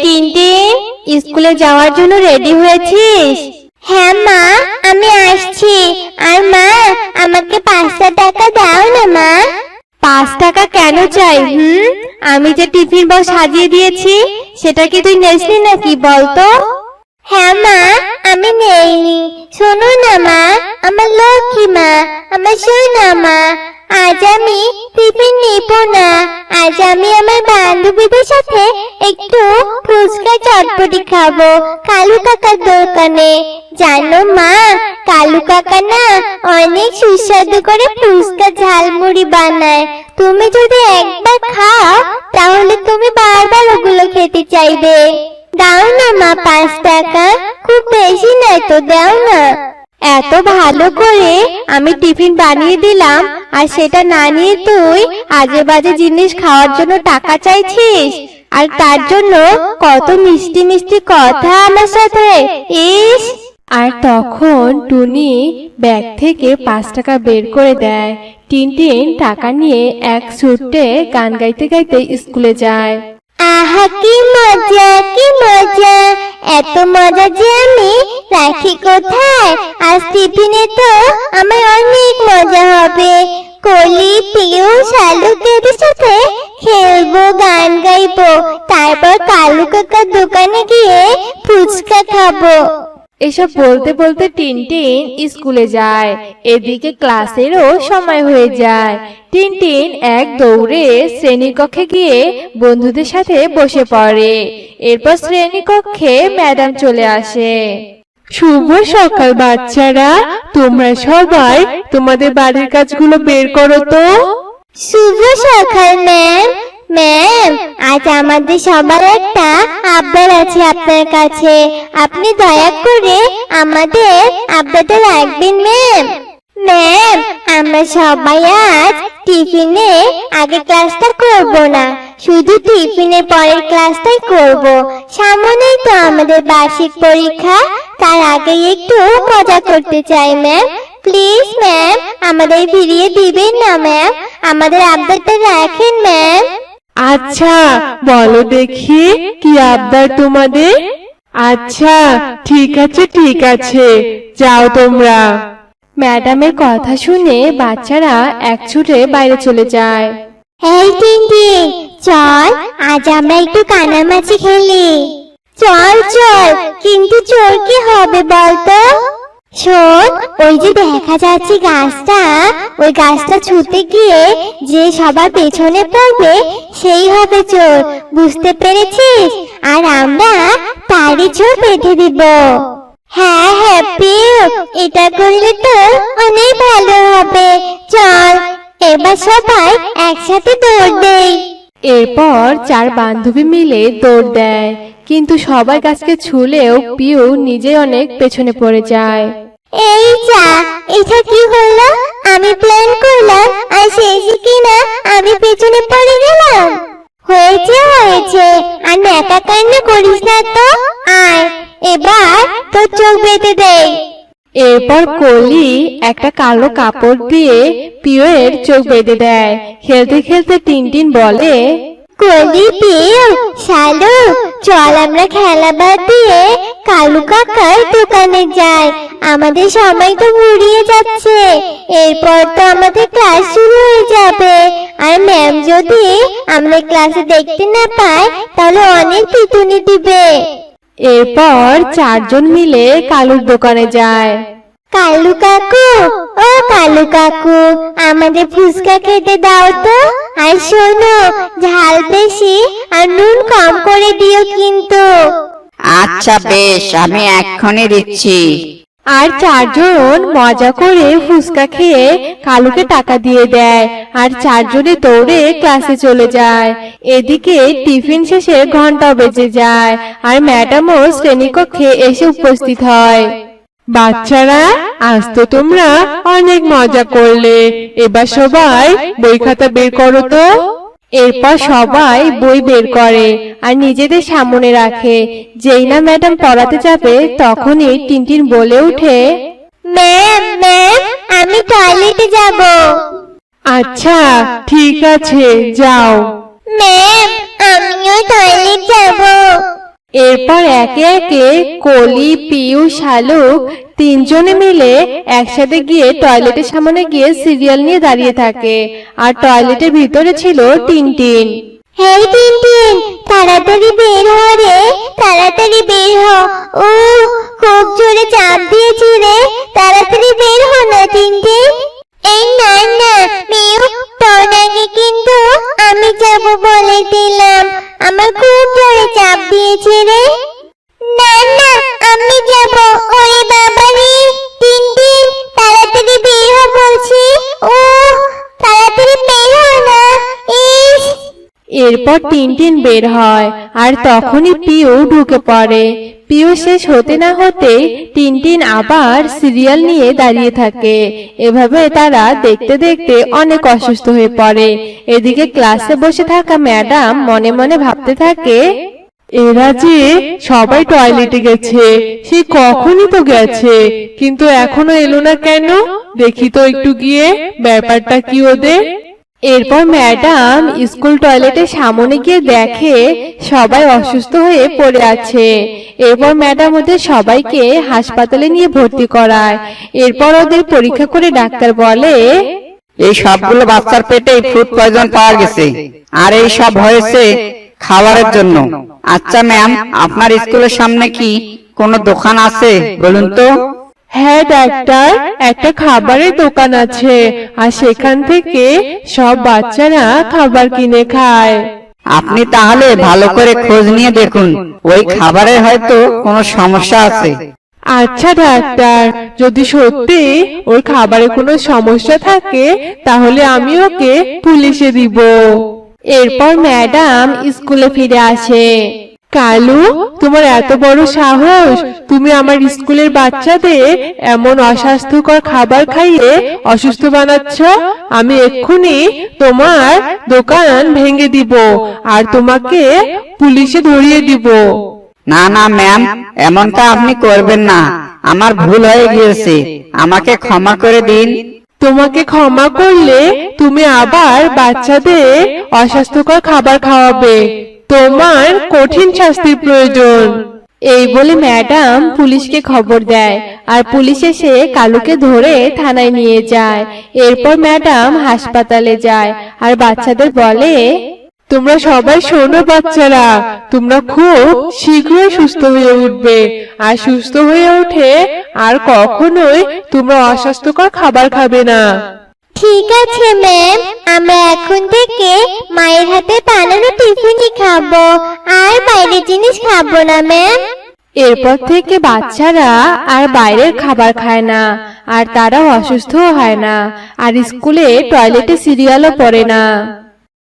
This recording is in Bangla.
টিনটিন, স্কুলে যাওয়ার জন্য রেডি হয়েছিস? হ্যাঁ মা, আমি আসছি। আর মা, আমাকে 5টা টাকা দাও না মা। 5 টাকা কেন চাই? আমি যে টিফিন বক্স সাজিয়ে দিয়েছি, সেটা কি তুই নেসনি নাকি বলতো? হ্যাঁ মা, আমি নেইনি। শোনো না মা, আমার লক্ষ্মী মা, আমার সোনা মা, আজ আমি টিফিন নিব না। আজ আমি আমার বান্ধবীদের সাথে একটু ফুচকা চটপটি খাবো কালু কাকার দোকানে। জানো মা, কালু কাকা না অনেক সুস্বাদু করে ফুচকা ঝালমুড়ি বানায়। তুমি যদি একবার খাও তাহলে তুমি বারবার ওগুলো খেতে চাইবে। দাও না মা 5 টাকা, খুব বেশি নয় তো, দাও না। এত ভালো করে আমি টিফিন বানিয়ে দিলাম, আর সেটা না নিয়ে তুই আজে বাজে জিনিস খাওয়ার জন্য টাকা চাইছিস? আর তার জন্য কত মিষ্টি মিষ্টি কথা আমার সাথে। ইস! আর তখন টুনি ব্যাগ থেকে 5 টাকা বের করে দেয়। টিনটিন টাকা নিয়ে এক ছুটে গান গাইতে গাইতে স্কুলে যায়। আহা কি মজা, কি মজা, এত মজা যে আমি রাখি কোথায়? আজ টিফিনে তো আমার অনেক মজা হবে। কলি, পিউ, শালুকের সাথে খেলবো, গান গাইবো, তারপর কালু কাকার দোকানে গিয়ে ফুচকা খাবো। এসব বলতে বলতে টিনটিন স্কুলে যায়। এদিকে ক্লাসেরও সময় হয়ে যায়। টিনটিন এক দৌড়ে শ্রেণীকক্ষে গিয়ে বন্ধুদের সাথে বসে পড়ে। এরপর শ্রেণীকক্ষে ম্যাডাম চলে আসে। শুভ সকাল বাচ্চারা, তোমরা সবাই তোমাদের বাড়ির কাজগুলো বের করো তো। শুভ সকাল ম্যাম। ম্যাম, আজ আমাদের সবার একটা আবদার আছে আপনার কাছে। আপনি দয়া করে আমাদের আবদারটা রাখবেন ম্যাম। ম্যাম, আমরা সবাই আজ টিফিনে আগে ক্লাসটা করব না, শুধু টিফিনের পরের ক্লাসটাই করব। সামনেই তো আমাদের বার্ষিক পরীক্ষা, তার আগে একটু মজা করতে চাই ম্যাম। প্লিজ ম্যাম, আমাদের ফিরিয়ে দিবেন না ম্যাম, আমাদের আবদারটা রাখেন ম্যাম। আচ্ছা, বলো দেখি কি আবদার তোমাদের? আচ্ছা, ঠিক আছে ঠিক আছে, যাও তোমরা। ম্যাডামের কথা শুনে বাচ্চারা একছুটে বাইরে চলে যায়। এই টিনটিন, চল আজ আমরা একটু কানামাছি খেলি। চল চল, কিন্তু চোর কি হবে বলতো? শোন, ওই যে দেখা যাচ্ছে গাছটা, ওই গাছটা ছুঁতে গিয়ে যে সবার পেছনে পড়বে সেই হবে চোর, বুঝতে পেরেছিস? আর আমরা তারই চোর বেঁধে দিব। হ্যাঁ হ্যাঁ পিউ, এটা করলে তো অনেক ভালো হবে। চল এবার সবাই একসাথে দৌড় দেই। এরপর 4 বান্ধবী মিলে দৌড় দেয়, কিন্তু সবাই গাছকে ছুঁলেও পিউ নিজে অনেক পেছনে পড়ে যায়। এই যা, এটা কি হলো? আমি প্ল্যান করলাম আর শেষে কিনা আমি পেছনে পড়ে গেলাম। হয়েছে হয়েছে, আর ন্যাকা কান্না করিস না তো। আয়, এবার তোর চোখ বেঁধে দেই। এরপর কলি একটা কালো কাপড় দিয়ে পিউয়ের চোখ বেঁধে দেয়। খেলতে খেলতে টিনটিন বলে, কলি, পিউ, শালু, চল আমরা খেলা বাদ দিয়ে কালু কাকার দোকানে যাই। আমাদের সময় তো ফুরিয়ে যাচ্ছে, এরপর তো আমাদের ক্লাস শুরু হয়ে যাবে। আর ম্যাম যদি আমরা ক্লাসে দেখতে না পায় তাহলে অনেক পিটুনি দিবে। এরপর 4 জন মিলে কালুর দোকানে যায়। কালু কাকু, ও কালু কাকু, আমাদের ফুচকা খেতে দাও তো। আর শোনো, ঝাল বেশি আর নুন কম করে দিও কিন্তু। আচ্ছা বেশ, আমি এক্ষুনি দিচ্ছি। আর 4 জন মজা করে ফুচকা খেয়ে কালুকে টাকা দিয়ে দেয়। আর 4 জনে দৌড়ে ক্লাসে চলে যায়। এদিকে টিফিন শেষে ঘন্টা বেজে যায়, আর ম্যাডামও শ্রেণীকক্ষে এসে উপস্থিত হয়। বাচ্চারা, আজ তো তোমরা অনেক মজা করলে। এবার সবাই বই খাতা বের করো তো। এরপর সবাই বই বের করে আর নিজেদের সামনে রাখে। যেই না ম্যাডাম পড়াতে যাবে তখনই টিনটিন বলে ওঠে, ম্যাম ম্যাম, আমি টয়লেটে যাব। আচ্ছা ঠিক আছে, যাও। ম্যাম, আমিও টয়লেট যাব। এরপর একে একে কলি, পিউ, শালুক তিনজনে মিলে একসাথে গিয়ে টয়লেটের সামনে গিয়ে সিরিয়াল নিয়ে দাঁড়িয়ে থাকে। আর টয়লেটের ভিতরে ছিল টিনটিন। হেই টিনটিন, তাড়াতাড়ি বের হ রে, তাড়াতাড়ি বের হ। ও খুব জোরে চাপ দিয়েছি রে, তাড়াতাড়ি বের হ না টিনটিন। এই না না মিউ, তোর আগে কিন্তু আমি যাব বলে দিলাম, আমার খুব জোরে চাপ দিয়েছে রে। না না আমি যাব। ওরে বাবা রে, টিনটিন তাড়াতাড়ি বের হ বলছি। ও তাড়াতাড়ি বের হ না। ইস, এরপর টিনটিন বের হয় আর তখনই পিউ ঢুকে পড়ে। পিউ শেষ হতে না হতে টিনটিন আবার সিরিয়াল নিয়ে দাঁড়িয়ে থাকে। এভাবে তারা দেখতে দেখতে অনেক অসুস্থ হয়ে পড়ে। এদিকে ক্লাসে বসে থাকা ম্যাডাম মনে মনে ভাবতে থাকে, এরা যে সবাই টয়লেটে গেছে, সে কখনই তো গেছে, কিন্তু এখনো এলো না কেন? দেখি তো একটু গিয়ে ব্যাপারটা কি ওদের। এরপর ম্যাডাম স্কুল টয়লেটের সামনে গিয়ে দেখে সবাই অসুস্থ হয়ে পড়ে আছে। এরপর ম্যাডাম ওদের সবাইকে হাসপাতালে নিয়ে ভর্তি করায়। এরপর ওদের পরীক্ষা করে ডাক্তার বলে, এই সবগুলো বাচ্চার পেটে ফুড পয়জন পাওয়া গেছে, আর এই সব হয়েছে খাবারের জন্য। আচ্ছা ম্যাম, আপনার স্কুলের সামনে কি কোনো দোকান আছে বলুন তো? হ্যাঁ ডাক্তার, একটা খাবারের দোকান আছে, আর সেখান থেকে সব বাচ্চারা খাবার কিনে খায়। আপনি তাহলে ভালো করে খোঁজ নিয়ে দেখুন, ওই খাবারের হয়তো কোনো সমস্যা আছে। আচ্ছা ডাক্তার, যদি সত্যি ওর খাবারে কোনো সমস্যা থাকে তাহলে আমি ওকে পুলিশে দিব। এরপর ম্যাডাম স্কুলে ফিরে আসে। কালু, তোমার এত বড় সাহস, তুমি আমার স্কুলের বাচ্চাদের এমন অস্বাস্থ্যকর খাবার খাইয়ে অসুস্থ বানাচ্ছ। আমি এক্ষুনি তোমার দোকান ভেঙে দিব আর তোমাকে পুলিশে ধরিয়ে দিব। না না ম্যাম, এমনটা আপনি করবেন না, আমার ভুল হয়ে গিয়েছে, আমাকে ক্ষমা করে দিন। তোমাকে ক্ষমা করলে তুমি আবার বাচ্চাদের অস্বাস্থ্যকর খাবার খাওয়াবে, তোমার কঠিন শাস্তির প্রয়োজন। এই বলে ম্যাডাম পুলিশকে খবর দেয় আর পুলিশ এসে কালুকে ধরে থানায় নিয়ে যায়। এরপর ম্যাডাম হাসপাতালে যায় আর বাচ্চাদের বলে, তোমরা সবাই শোনো বাচ্চারা, তোমরা খুব শীঘ্রই সুস্থ হয়ে উঠবে, আর সুস্থ হয়ে উঠে আর কখনোই তোমরা অস্বাস্থ্যকর খাবার খাবে না। ঠিক আছে ম্যাম, আমরা এখন থেকে মায়ের হাতে বানানো টিফিনই খাবো, আর বাইরের জিনিস খাবো না ম্যাম। এরপর থেকে বাচ্চারা আর বাইরের খাবার খায় না, আর তারা অসুস্থও হয় না, আর স্কুলে টয়লেটে সিরিয়ালও পড়ে না।